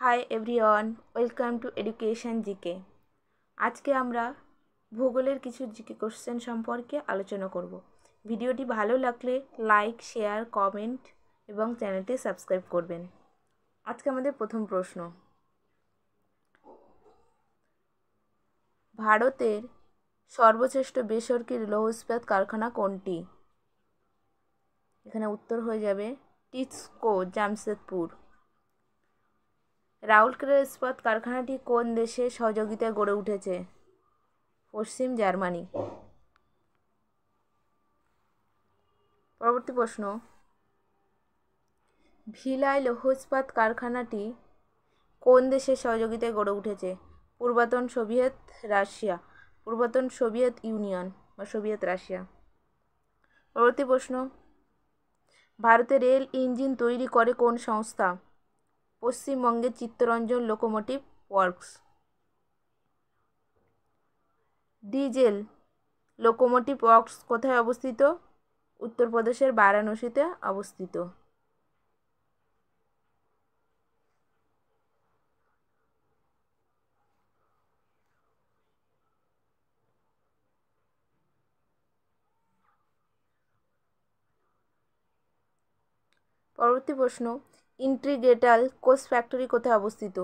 Hi everyone, welcome to education GK. আজকে আমরা ভূগোলের কিছু জিকে কোশ্চেন সম্পর্কে আলোচনা করব। ভিডিওটি ভালো লাগলে লাইক, শেয়ার, কমেন্ট এবং চ্যানেলটি সাবস্ক্রাইব করবেন। আজকে আমাদের প্রথম প্রশ্ন, ভারতের সর্বশ্রেষ্ঠ বেসরকারি লৌহ ইস্পাত কারখানা কোনটি? এখানে উত্তর হয়ে যাবে টিসকো, জামশেদপুর। রাউরকেলা ইস্পাত কারখানাটি কোন দেশের সহযোগিতায় গড়ে উঠেছে? পশ্চিম জার্মানি। পরবর্তী প্রশ্ন, ভিলাই লৌহ ইস্পাত কারখানাটি কোন দেশের সহযোগিতায় গড়ে উঠেছে? পূর্বতন সোভিয়েত ইউনিয়ন বা সোভিয়েত রাশিয়া। পরবর্তী প্রশ্ন, ভারতে রেল ইঞ্জিন তৈরি করে কোন সংস্থা? পশ্চিমবঙ্গের Chittaranjan locomotive works. Diesel locomotive works কোথায় অবস্থিত? উত্তরপ্রদেশের বারাণসীতে অবস্থিত। পরবর্তী প্রশ্ন, ইন্টিগ্রেটাল কোচ ফ্যাক্টরি কোথায় অবস্থিত?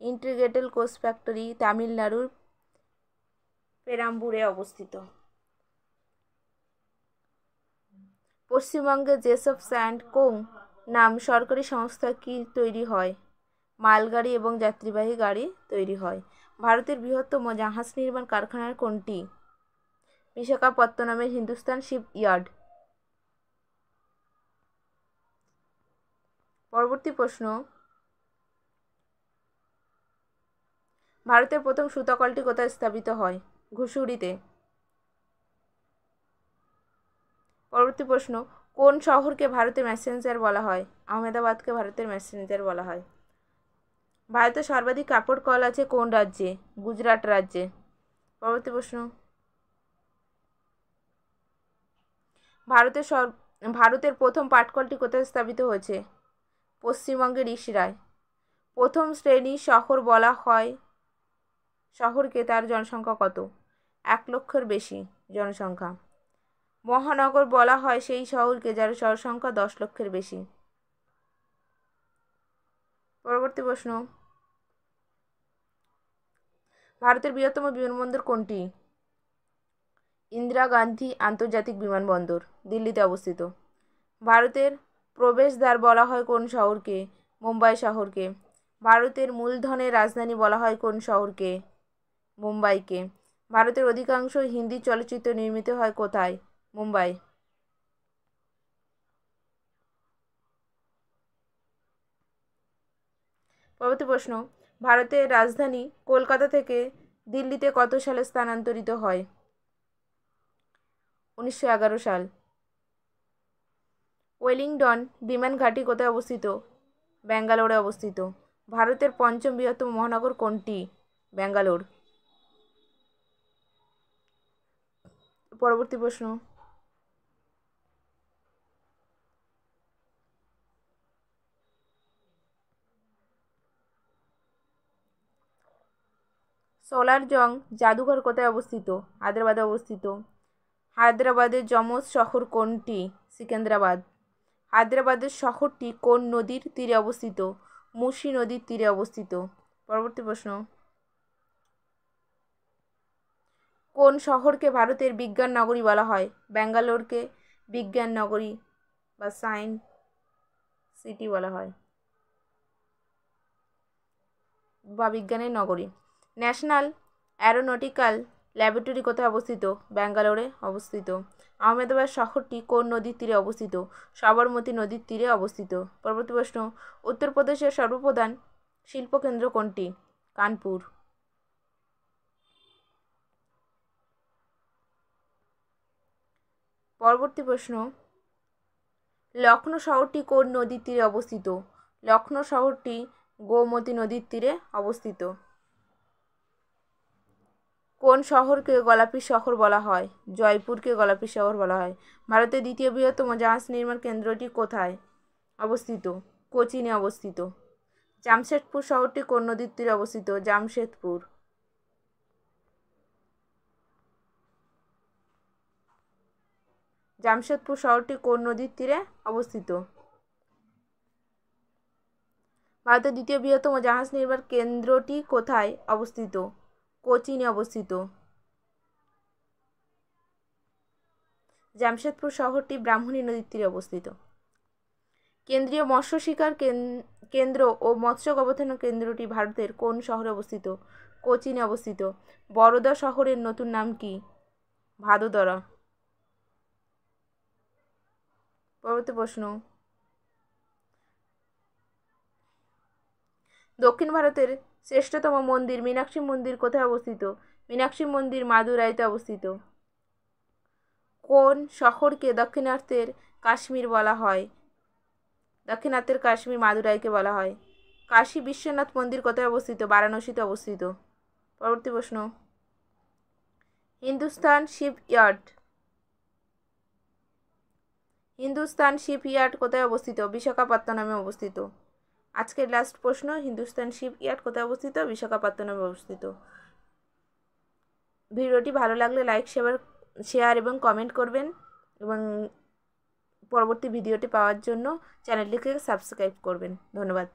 ইন্টিগ্রেটাল কোচ ফ্যাক্টরি তামিলনাড়ুর পেরাম্বুরে অবস্থিত। পশ্চিমবঙ্গে জেসপ স্যান্ড কো নাম সরকারি সংস্থা কি তৈরি হয়? মালগাড়ি এবং যাত্রীবাহী গাড়ি তৈরি হয়। ভারতের বৃহত্তম জাহাজ নির্মাণ কারখানা কোনটি? বিশাখাপত্তনমের হিন্দুস্তান শিপ ইয়ার্ড। পরবর্তী প্রশ্ন, ভারতের প্রথম সুতাকলটি কোথায় স্থাপিত হয়? ঘুষুরিতে। পরবর্তী প্রশ্ন, কোন শহরকে ভারতের মেসেঞ্জার বলা হয়? আহমেদাবাদকে ভারতের মেসেঞ্জার বলা হয়। ভারতের সর্বাধিক কাপড় কল আছে কোন রাজ্যে? গুজরাট রাজ্যে। পরবর্তী প্রশ্ন, ভারতের প্রথম পাটকলটি কোথায় স্থাপিত হয়েছে? পশ্চিমবঙ্গের ঋষিরায়। প্রথম শ্রেণীর শহর বলা হয় শহরকে, তার জনসংখ্যা কত? 1 লক্ষের বেশি জনসংখ্যা। মহানগর বলা হয় সেই শহরকে যার জনসংখ্যা 10 লক্ষের বেশি। পরবর্তী প্রশ্ন, ভারতের বৃহত্তম বিমানবন্দর কোনটি? ইন্দিরা গান্ধী আন্তর্জাতিক বিমানবন্দর, দিল্লিতে অবস্থিত। ভারতের প্রবেশদ্বার বলা হয় কোন শহরকে? মুম্বাই শহরকে। ভারতের মূলধনের রাজধানী বলা হয় কোন শহরকে? মুম্বাইকে। ভারতের অধিকাংশ হিন্দি চলচ্চিত্র নির্মিত হয় কোথায়? মুম্বাই। পরবর্তী প্রশ্ন, ভারতের রাজধানী কলকাতা থেকে দিল্লিতে কত সালে স্থানান্তরিত হয়? 1911 সাল। ওয়েলিংটন বিমান ঘাঁটি কোথায় অবস্থিত? ব্যাঙ্গালোরে অবস্থিত। ভারতের পঞ্চম বৃহত্তম মহানগর কোনটি? ব্যাঙ্গালোর। পরবর্তী প্রশ্ন, সোলার জং জাদুঘর কোথায় অবস্থিত? হায়দ্রাবাদে অবস্থিত। হায়দ্রাবাদের যমজ শহর কোনটি? সিকেন্দ্রাবাদ। হায়দ্রাবাদের শহরটি কোন নদীর তীরে অবস্থিত? মুসি নদীর তীরে অবস্থিত। পরবর্তী প্রশ্ন, কোন শহরকে ভারতের বিজ্ঞান নগরী বলা হয়? ব্যাঙ্গালোরকে বিজ্ঞান নগরী বা সায়েন্স সিটি বলা হয় বা বিজ্ঞানের নগরী। ন্যাশনাল অ্যারোনটিক্যাল ল্যাবরেটরি কোথায় অবস্থিত? ব্যাঙ্গালোরে অবস্থিত। আহমেদাবাদ শহরটি কোন নদীর তীরে অবস্থিত? সবরমতী নদীর তীরে অবস্থিত। পরবর্তী প্রশ্ন, উত্তরপ্রদেশের সর্বপ্রধান শিল্পকেন্দ্র কোনটি? কানপুর। পরবর্তী প্রশ্ন, লখনৌ শহরটি কোন নদীর তীরে অবস্থিত? লখনৌ শহরটি গোমতী নদীর তীরে অবস্থিত। কোন শহরকে গোলাপী শহর বলা হয়? জয়পুরকে গোলাপী শহর বলা হয়। ভারতের দ্বিতীয় বৃহত্তম জাহাজ নির্মাণ কেন্দ্রটি কোথায় অবস্থিত? কোচিনে অবস্থিত। জামশেদপুর শহরটি কোন নদীর তীরে অবস্থিত? জামশেদপুর। জামশেদপুর শহরটি কোন নদীর তীরে অবস্থিত? ভারতের দ্বিতীয় বৃহত্তম জাহাজ নির্মাণ কেন্দ্রটি কোথায় অবস্থিত? কোচিনে অবস্থিত। জামশেদপুর শহরটি ব্রাহ্মণী নদীর তীরে অবস্থিত। কেন্দ্রীয় মৎস্য শিকার কেন্দ্র ও মৎস্য গবেষণা কেন্দ্রটি ভারতের কোন শহরে অবস্থিত? কোচিনে অবস্থিত। বরোদা শহরের নতুন নাম কি? ভাদোদরা। পরবর্তী প্রশ্ন, দক্ষিণ ভারতের শ্রেষ্ঠতম মন্দির মীনাক্ষী মন্দির কোথায় অবস্থিত? মীনাক্ষী মন্দির মাদুরাইতে অবস্থিত। কোন শহরকে দক্ষিণাত্যের কাশ্মীর বলা হয়? দক্ষিণাত্যের কাশ্মীর মাদুরাইকে বলা হয়। কাশী বিশ্বনাথ মন্দির কোথায় অবস্থিত? বারাণসীতে অবস্থিত। পরবর্তী প্রশ্ন, হিন্দুস্তান শিপইয়ার্ড কোথায় অবস্থিত? বিশাখাপত্তনমে অবস্থিত। আজকের লাস্ট প্রশ্ন, হিন্দুস্তান শিপইয়ার্ড কোথায় অবস্থিত? বিশাখাপত্তনমে অবস্থিত। ভিডিওটি ভালো লাগলে লাইক শেয়ার এবং কমেন্ট করবেন এবং পরবর্তী ভিডিওটি পাওয়ার জন্য চ্যানেলটিকে সাবস্ক্রাইব করবেন। ধন্যবাদ।